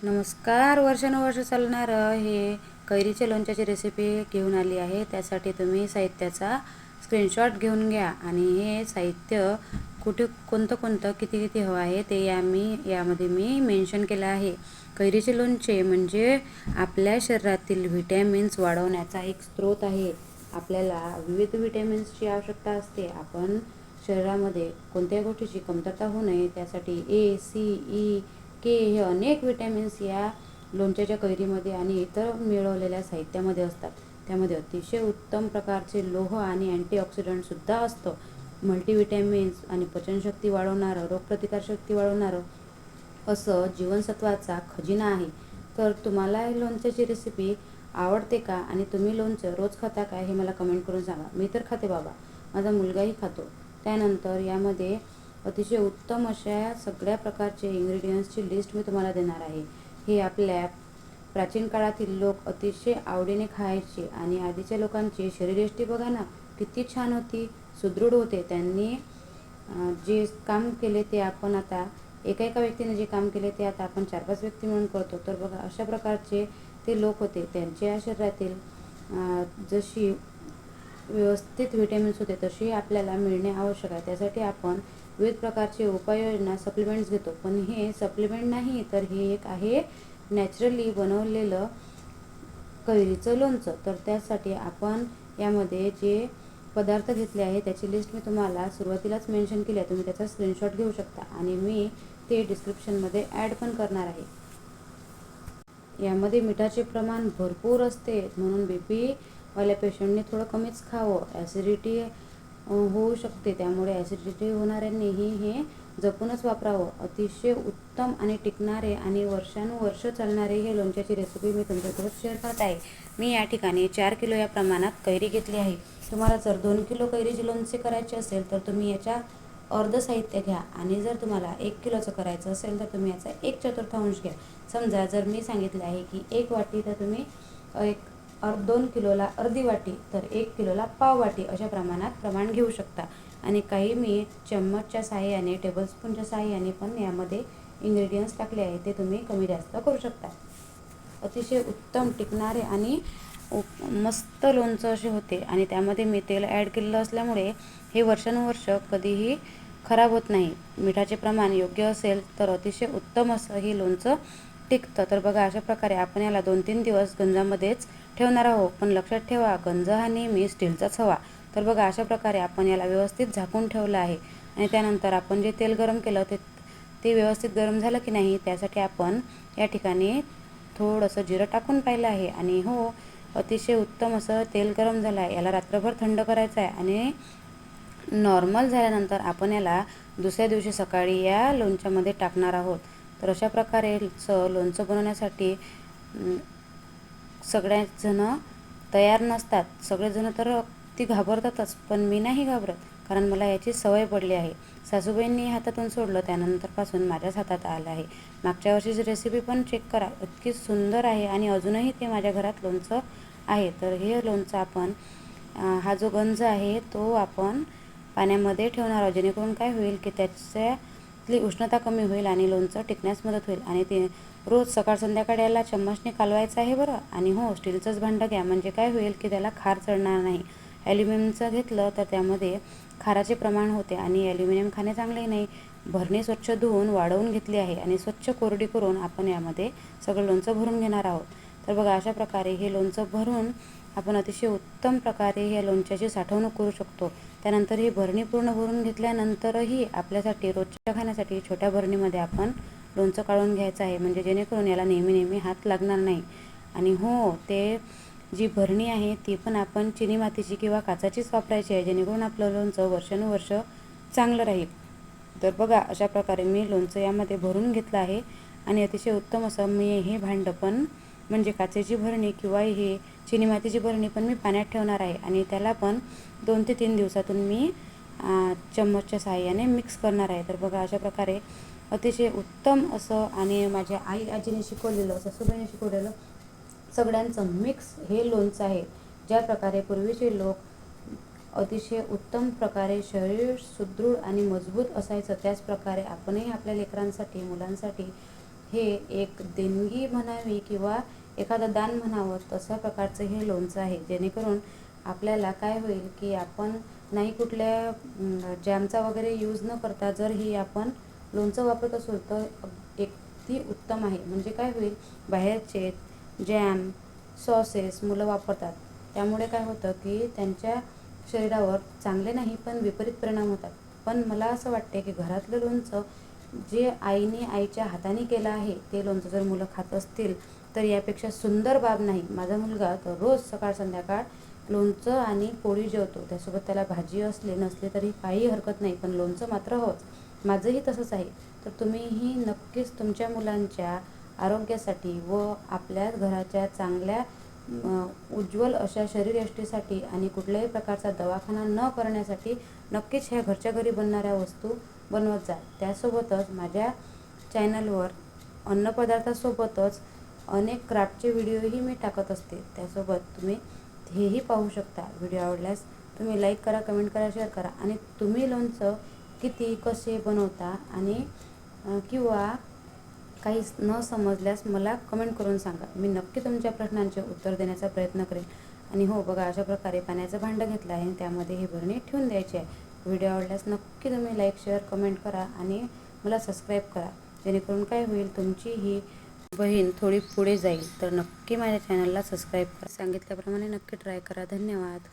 नमस्कार. वर्षानुवर्ष चालणारं हे कैरीच्या लोणच्याची रेसिपी घेऊन आली आहे. त्यासाठी तुम्ही साहित्याचा स्क्रीनशॉट घेऊन घ्या आणि हे साहित्य कोणतं किती किती हवं आहे ते यामध्ये मी मेन्शन केलं आहे. कैरीचे लोणचे म्हणजे आपल्या शरीरातील व्हिटॅमिन्स वाढवण्याचा एक स्रोत आहे. आपल्याला विविध व्हिटॅमिन्सची आवश्यकता असते. आपण शरीरामध्ये कोणत्याही गोष्टीची कमतरता होऊ नये त्यासाठी ए, सी, ई, के हे अनेक विटॅमिन्स या लोणच्याच्या कैरीमध्ये आणि इतर मिळवलेल्या साहित्यामध्ये असतात. त्यामध्ये अतिशय उत्तम प्रकारचे लोह आणि अँटीऑक्सिडंटसुद्धा असतं. मल्टीविटॅमिन्स आणि पचनशक्ती वाढवणारं, रोगप्रतिकारशक्ती वाढवणारं असं जीवनसत्वाचा खजिना आहे. तर तुम्हाला ही लोणच्याची रेसिपी आवडते का आणि तुम्ही लोणचं रोज खाता का हे मला कमेंट करून सांगा. मी तर खाते बाबा, माझा मुलगाही खातो. त्यानंतर यामध्ये अतिशय उत्तम अशा सगळ्या प्रकारचे इंग्रेडियंट्सची लिस्ट मी तुम्हाला देणार आहे. हे आपल्या प्राचीन काळातील लोक अतिशय आवडीने खायचे आणि आधीच्या लोकांची शरीरयष्टी बघा ना किती छान होती, सुदृढ होते. त्यांनी जे काम केले ते आपण आता एका व्यक्तीने जे काम केले ते आता आपण 4-5 व्यक्ती मिळून करतो. तर बघा अशा प्रकारचे ते लोक होते. त्यांच्या शरीरातील जशी व्यवस्थित व्हिटॅमिन्स होते तशी आपल्याला मिळणे आवश्यक आहे. त्यासाठी आपण विविध प्रकारचे उपाययोजना सप्लिमेंट्स घेतो. पण हे सप्लिमेंट नाही तर हे एक आहे नॅचरली बनवलेलं कैरीचं लोणचं. तर त्यासाठी आपण यामध्ये जे पदार्थ घेतले आहे त्याची लिस्ट मी तुम्हाला सुरुवातीलाच मेन्शन केली आहे. तुम्ही त्याचा स्क्रीनशॉट घेऊ शकता आणि मी ते डिस्क्रिप्शनमध्ये ॲड पण करणार आहे. यामध्ये मिठाचे प्रमाण भरपूर असते म्हणून बीपीवाल्या पेशंटने थोडं कमीच खावं. ॲसिडिटी होऊ शकते, त्यामुळे ॲसिडिटी होणाऱ्यांनीही हे जपूनच वापरावं. अतिशय उत्तम आणि टिकणारे आणि वर्षानुवर्ष चालणारे हे लोणच्याची रेसिपी मी तुमच्यासोबत शेअर करत आहे. मी या ठिकाणी 4 किलो या प्रमाणात कैरी घेतली आहे. तुम्हाला जर 2 किलो कैरीचे लोणचे करायचे असेल तर तुम्ही याच्या अर्ध साहित्य घ्या आणि जर तुम्हाला 1 किलोचं करायचं असेल तर तुम्ही याचा 1/4 घ्या. समजा जर मी सांगितलं आहे की 1 वाटी तर तुम्ही 2 किलोला अर्धी वाटी तर 1 किलोला पाव वाटी अशा प्रमाण घेऊ शकता. आणि काही मी चम्मचच्या साहाय्याने टेबलस्पूनच्या साहाय्याने पण यामध्ये इंग्रेडियंट्स टाकले आहे, ते तुम्ही कमी जास्त करू शकता. अतिशय उत्तम टिकणारे आणि मस्त लोणचं असे होते आणि त्यामध्ये मी तेल ॲड केलेलं असल्यामुळे हे वर्षानुवर्ष कधीही खराब होत नाही. मिठाचे प्रमाण योग्य असेल तर अतिशय उत्तम असं हे लोणचं टिकतं. तर बघा अशा प्रकारे आपण याला 2-3 दिवस गंजामध्येच ठेवणार आहोत. पण लक्षात ठेवा गंज हा नेहमी स्टीलचाच हवा. तर बघा अशा प्रकारे आपण याला व्यवस्थित झाकून ठेवलं आहे आणि त्यानंतर आपण जे तेल गरम केलं ते व्यवस्थित गरम झालं की नाही त्यासाठी आपण या ठिकाणी थोडंसं जिरं टाकून पाहिलं आहे. आणि हो, अतिशय उत्तम असं तेल गरम झालं आहे. याला रात्रभर थंड करायचं आहे आणि नॉर्मल झाल्यानंतर आपण याला दुसऱ्या दिवशी सकाळी या लोणच्यामध्ये टाकणार आहोत. तर अशा प्रकारेचं लोणचं बनवण्यासाठी सगळेजणं तयार नसतात. सगळेजणं तर ती घाबरतातच, पण मी नाही घाबरत कारण मला याची सवय पडली आहे. सासूबाईंनी हातातून सोडलं त्यानंतरपासून माझ्याच हातात आलं आहे. मागच्या वर्षीची रेसिपी पण चेक करा, इतकी सुंदर आहे आणि अजूनही ते माझ्या घरात लोणचं आहे. तर हे लोणचं आपण हा जो गंज आहे तो आपण पाण्यामध्ये ठेवणार आहोत, जेणेकरून काय होईल की त्याच्यातली उष्णता कमी होईल आणि लोणचं टिकण्यास मदत होईल. आणि ते रोज सकाळ संध्याकाळ याला चम्मचने कालवायचं आहे बरं. आणि हो, स्टीलचंच भांडं घ्या म्हणजे काय होईल की त्याला खार चढणार नाही. ॲल्युमिनियमचं घेतलं तर त्यामध्ये खाराचे प्रमाण होते आणि ॲल्युमिनियम खाणे चांगले नाही. भरणी स्वच्छ धुवून वाढवून घेतली आहे आणि स्वच्छ कोरडी करून आपण यामध्ये सगळं लोणचं भरून घेणार आहोत. तर बघा अशा प्रकारे हे लोणचं भरून आपण अतिशय उत्तम प्रकारे या लोणच्याची साठवणूक करू शकतो. त्यानंतर ही भरणी पूर्ण भरून घेतल्यानंतरही आपल्यासाठी रोजच्या खाण्यासाठी छोट्या भरणीमध्ये आपण लोणचं काढून घ्यायचं आहे, म्हणजे जेणेकरून याला नेहमी हात लागणार नाही. आणि हो, ते जी भरणी आहे ती पण आपण चिनी मातीची किंवा काचाचीच वापरायची आहे, जेणेकरून आपलं लोणचं वर्षानुवर्ष चांगलं राहील. तर बघा अशा प्रकारे मी लोणचं यामध्ये भरून घेतलं आहे आणि अतिशय उत्तम असं मी हे भांडं पण म्हणजे काचेची भरणी किंवा हे चिनी मातीची भरणी पण मी पाण्यात ठेवणार आहे आणि त्याला पण 2 ते 3 दिवसातून मी चम्मचच्या साहाय्याने मिक्स करणार आहे. तर बघा अशा प्रकारे अतिशय उत्तम असं आणि माझ्या आजीने शिकवलेलं, सासूबाईने शिकवलेलं सगळ्यांचं मिक्स हे लोणचं आहे. ज्या प्रकारे पूर्वीचे लोक अतिशय उत्तम प्रकारे शरीर सुदृढ आणि मजबूत असायचं, त्याचप्रकारे आपणही आपल्या लेकरांसाठी मुलांसाठी हे एक देणगी म्हणावी किंवा एखादं दान म्हणावं तशा प्रकारचं हे लोणचं आहे, जेणेकरून आपल्याला काय होईल की आपण नाही कुठल्या जॅमचा वगैरे यूज न करता जर ही आपण लोणचं वापरत असू तर ती उत्तम आहे. म्हणजे काय होईल, बाहेरचे जॅम सॉसेस मुलं वापरतात, त्यामुळे काय होतं की त्यांच्या शरीरावर चांगले नाही पण विपरीत परिणाम होतात. पण मला असं वाटते की घरातलं लोणचं जे आईच्या हाताने केलं आहे ते लोणचं जर मुलं खात असतील तर यापेक्षा सुंदर बाब नाही. माझा मुलगा तर रोज सकाळ संध्याकाळ लोणचं आणि पोळी जेवतो, त्यासोबत त्याला भाजी असले नसले तरी काही हरकत नाही, पण लोणचं मात्र हवंच. माझंही तसंच आहे. तर तुम्हीही नक्कीच तुमच्या मुलांच्या आरोग्यासाठी व आपल्या घराच्या चांगल्या उज्ज्वल अशा शरीरयष्टीसाठी आणि कुठल्याही प्रकारचा दवाखाना न करण्यासाठी नक्कीच ह्या घरच्या घरी बनणाऱ्या वस्तू बनवत जा. त्यासोबतच माझ्या चॅनलवर अन्नपदार्थासोबतच अनेक क्राफ्टचे व्हिडिओही मी टाकत असते, त्यासोबत तुम्ही हेही पाहू शकता. व्हिडिओ आवडल्यास तुम्ही लाईक करा, कमेंट करा, शेअर करा आणि तुम्ही लोणचं किती कसे बनवता आणि किंवा काहीच न समजल्यास मला कमेंट करून सांगा. मी नक्की तुमच्या प्रश्नांचे उत्तर देण्याचा प्रयत्न करेन. आणि हो बघा, अशा प्रकारे पाण्याचं भांडं घेतलं आहे आणि त्यामध्ये ही भरणी ठेवून द्यायची आहे. व्हिडिओ आवडल्यास नक्की तुम्ही लाईक शेअर कमेंट करा आणि मला सबस्क्राईब करा, जेणेकरून काय होईल, तुमची ही बहीण थोडी पुढे जाईल. तर नक्की माझ्या चॅनलला सबस्क्राईब करा. सांगितल्याप्रमाणे नक्की ट्राय करा. धन्यवाद.